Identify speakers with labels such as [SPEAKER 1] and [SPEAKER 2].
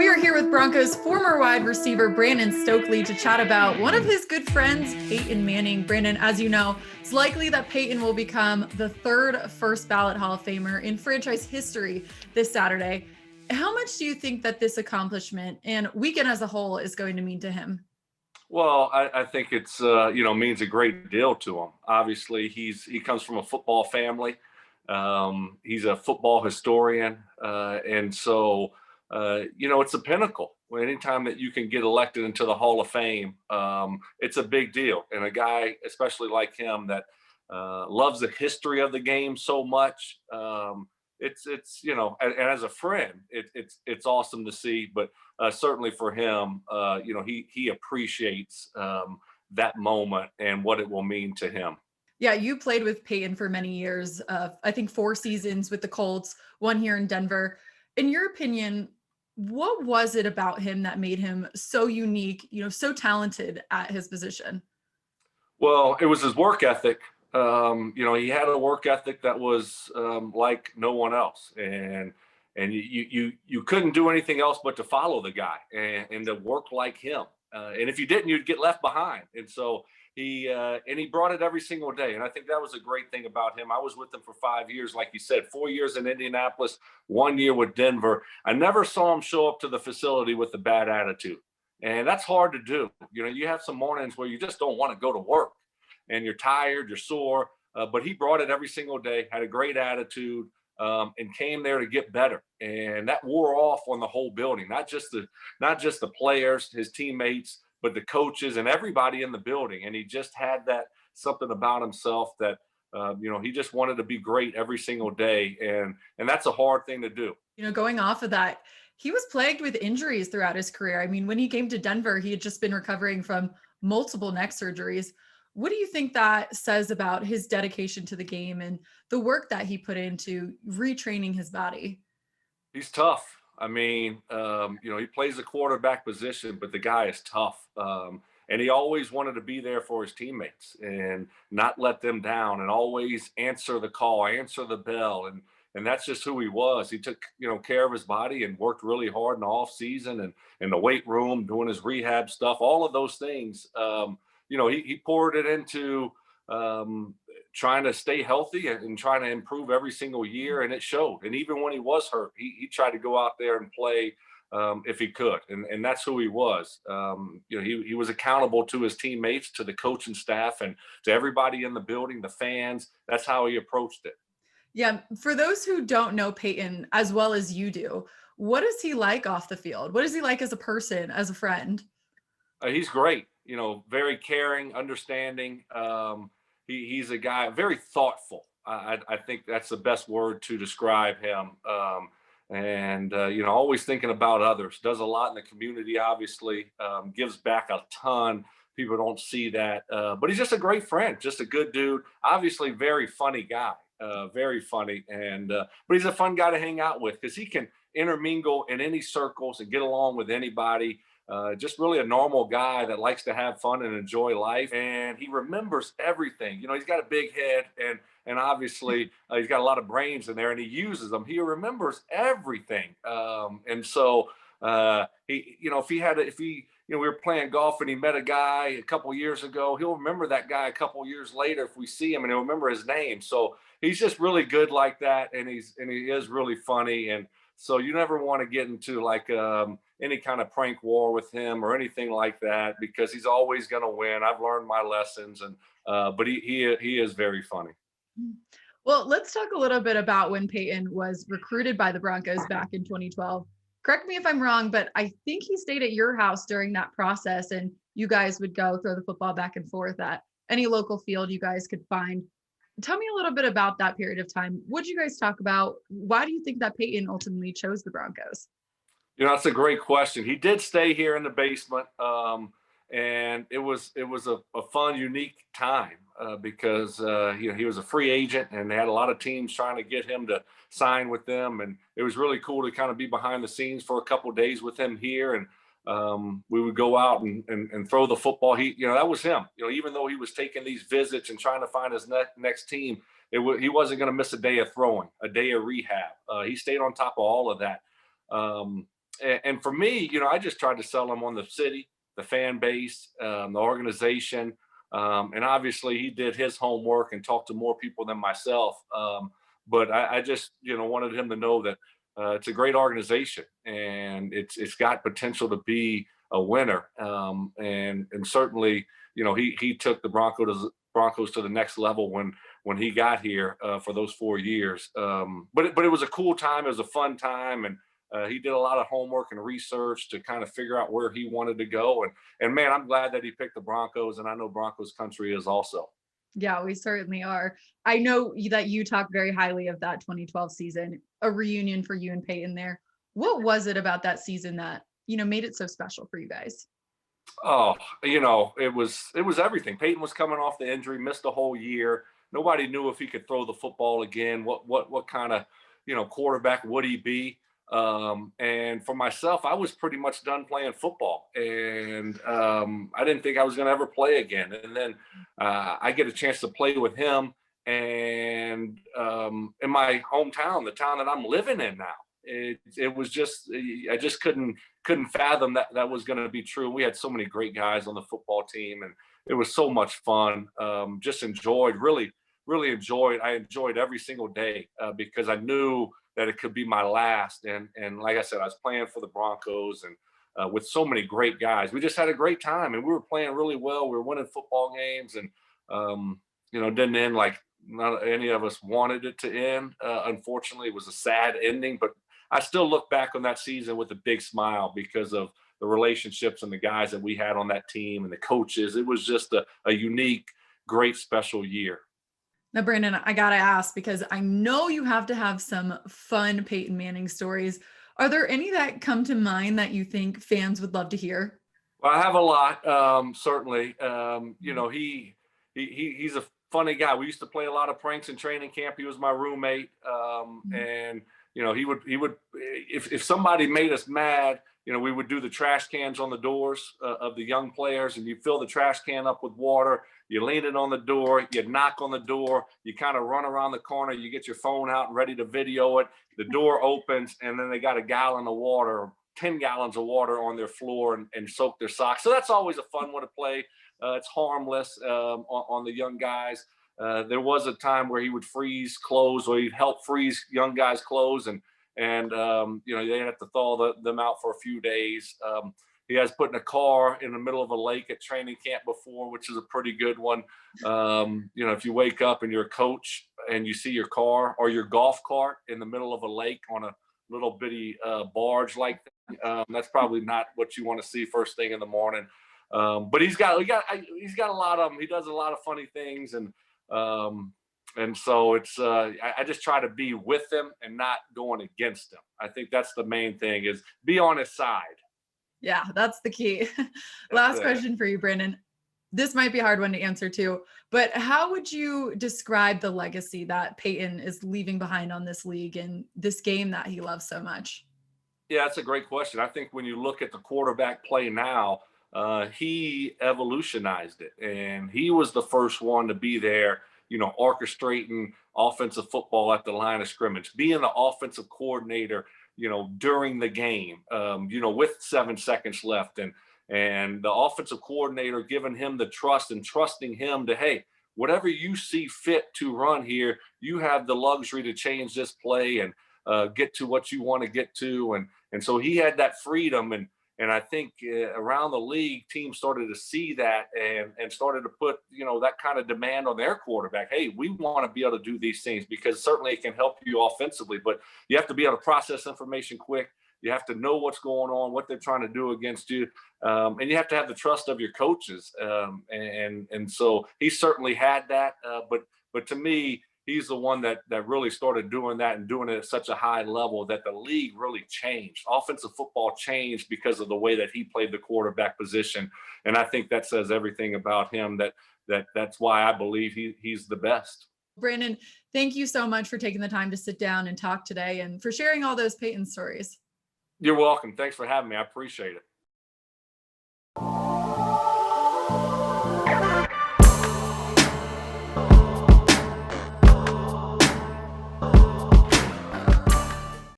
[SPEAKER 1] We are here with Broncos former wide receiver Brandon Stokley to chat about one of his good friends, Peyton Manning. Brandon, as you know, it's likely that Peyton will become the third first ballot Hall of Famer in franchise history this Saturday. How much do you think that this accomplishment and weekend as a whole is going to mean to him?
[SPEAKER 2] Well, I think it's means a great deal to him. Obviously, he comes from a football family. He's a football historian, and so it's a pinnacle. Anytime that you can get elected into the Hall of Fame, it's a big deal. And a guy, especially like him, that loves the history of the game so much. And as a friend, it's awesome to see. But certainly for him, he appreciates that moment and what it will mean to him.
[SPEAKER 1] Yeah, you played with Peyton for many years. I think 4 seasons with the Colts, 1 here in Denver. In your opinion, what was it about him that made him so unique, so talented at his position?
[SPEAKER 2] Well, it was his work ethic. He had a work ethic that was like no one else, and you couldn't do anything else but to follow the guy and to work like him. And if you didn't, you'd get left behind. And so he brought it every single day. And I think that was a great thing about him. I was with him for 5 years, like you said, 4 years in Indianapolis, 1 year with Denver. I never saw him show up to the facility with a bad attitude. And that's hard to do. You have some mornings where you just don't want to go to work and you're tired, you're sore. But he brought it every single day, had a great attitude, and came there to get better. And that wore off on the whole building, not just the players, his teammates, but the coaches and everybody in the building. And he just had that something about himself that he just wanted to be great every single day. And that's a hard thing to do.
[SPEAKER 1] Going off of that, he was plagued with injuries throughout his career. I mean, when he came to Denver, he had just been recovering from multiple neck surgeries. What do you think that says about his dedication to the game and the work that he put into retraining his body?
[SPEAKER 2] He's tough. I mean, he plays the quarterback position, but the guy is tough. And he always wanted to be there for his teammates and not let them down and always answer the call, answer the bell. And that's just who he was. He took, care of his body and worked really hard in the off season and in the weight room, doing his rehab stuff, all of those things. He poured it into trying to stay healthy and trying to improve every single year, and it showed. And even when he was hurt, he tried to go out there and play if he could, and that's who he was. He was accountable to his teammates, to the coaching staff, and to everybody in the building, the fans. That's how he approached it.
[SPEAKER 1] Yeah, for those who don't know Peyton as well as you do, what is he like off the field? What is he like as a person, as a friend?
[SPEAKER 2] He's great. Very caring, understanding. He's a guy very thoughtful. I think that's the best word to describe him. Always thinking about others. Does a lot in the community. Obviously, gives back a ton. People don't see that, but he's just a great friend. Just a good dude. Obviously, very funny guy. Very funny, but he's a fun guy to hang out with because he can intermingle in any circles and get along with anybody. Just really a normal guy that likes to have fun and enjoy life. And he remembers everything. He's got a big head and obviously he's got a lot of brains in there and he uses them. He remembers everything. We were playing golf and he met a guy a couple years ago, he'll remember that guy a couple years later if we see him and he'll remember his name. So he's just really good like that. And he is really funny. And so you never want to get into like any kind of prank war with him or anything like that because he's always going to win. I've learned my lessons, but he is very funny.
[SPEAKER 1] Well, let's talk a little bit about when Peyton was recruited by the Broncos back in 2012. Correct me if I'm wrong, but I think he stayed at your house during that process and you guys would go throw the football back and forth at any local field you guys could find. Tell me a little bit about that period of time. What did you guys talk about? Why do you think that Peyton ultimately chose the Broncos?
[SPEAKER 2] That's a great question. He did stay here in the basement, and it was a fun, unique time because he was a free agent, and they had a lot of teams trying to get him to sign with them, and it was really cool to kind of be behind the scenes for a couple of days with him here, and we would go out and throw the football. That was him. Even though he was taking these visits and trying to find his next team, he wasn't going to miss a day of throwing, a day of rehab. He stayed on top of all of that. and for me, I just tried to sell him on the city, the fan base, the organization. And obviously he did his homework and talked to more people than myself. But I just, wanted him to know that it's a great organization and it's got potential to be a winner. And certainly, he took the Broncos to the next level when he got here for those 4 years. But it was a cool time. It was a fun time, and he did a lot of homework and research to kind of figure out where he wanted to go. And man, I'm glad that he picked the Broncos, and I know Broncos country is also.
[SPEAKER 1] Yeah, we certainly are. I know that you talk very highly of that 2012 season, a reunion for you and Peyton there. What was it about that season that, made it so special for you guys?
[SPEAKER 2] Oh, it was everything. Peyton was coming off the injury, missed a whole year. Nobody knew if he could throw the football again. What kind of quarterback would he be? And for myself, I was pretty much done playing football, and I didn't think I was going to ever play again. And then I get a chance to play with him, and in my hometown, the town that I'm living in now. It was just I just couldn't fathom that was going to be true. We had so many great guys on the football team, and it was so much fun. Just enjoyed, really enjoyed. I enjoyed every single day because I knew that it could be my last. And like I said, I was playing for the Broncos and with so many great guys. We just had a great time, and we were playing really well. We were winning football games, and didn't end like not any of us wanted it to end. Unfortunately, it was a sad ending, but I still look back on that season with a big smile because of the relationships and the guys that we had on that team and the coaches. It was just a unique, great, special year.
[SPEAKER 1] Now, Brandon, I got to ask because I know you have to have some fun Peyton Manning stories. Are there any that come to mind that you think fans would love to hear?
[SPEAKER 2] Well, I have a lot, certainly. He's a funny guy. We used to play a lot of pranks in training camp. He was my roommate, and he would if somebody made us mad, we would do the trash cans on the doors of the young players, and you fill the trash can up with water. You lean it on the door, you knock on the door, you kind of run around the corner, you get your phone out and ready to video it. The door opens, and then they got a gallon of water, 10 gallons of water on their floor and soak their socks. So that's always a fun one to play. It's harmless on the young guys. There was a time where he would freeze clothes, or he'd help freeze young guys' clothes, and they have to thaw them out for a few days. He has put in a car in the middle of a lake at training camp before, which is a pretty good one. If you wake up and you're a coach and you see your car or your golf cart in the middle of a lake on a little bitty barge like that, that's probably not what you want to see first thing in the morning. But he's got a lot of them. He does a lot of funny things, and so it's I just try to be with him and not going against him. I think that's the main thing, is be on his side.
[SPEAKER 1] Yeah, that's the key. Last question for you, Brandon. This might be a hard one to answer too, but how would you describe the legacy that Peyton is leaving behind on this league and this game that he loves so much?
[SPEAKER 2] Yeah, that's a great question. I think when you look at the quarterback play now, he evolutionized it, and he was the first one to be there, orchestrating offensive football at the line of scrimmage, being the offensive coordinator, during the game, with 7 seconds left, and the offensive coordinator giving him the trust and trusting him to, hey, whatever you see fit to run here, you have the luxury to change this play and get to what you want to get to. And so he had that freedom. And I think around the league, teams started to see that and started to put, that kind of demand on their quarterback. Hey, we want to be able to do these things, because certainly it can help you offensively, but you have to be able to process information quick. You have to know what's going on, what they're trying to do against you. And you have to have the trust of your coaches. And so he certainly had that. But to me, he's the one that really started doing that, and doing it at such a high level that the league really changed. Offensive football changed because of the way that he played the quarterback position. And I think that says everything about him, that's why I believe he's the best.
[SPEAKER 1] Brandon, thank you so much for taking the time to sit down and talk today and for sharing all those Peyton stories.
[SPEAKER 2] You're welcome. Thanks for having me. I appreciate it.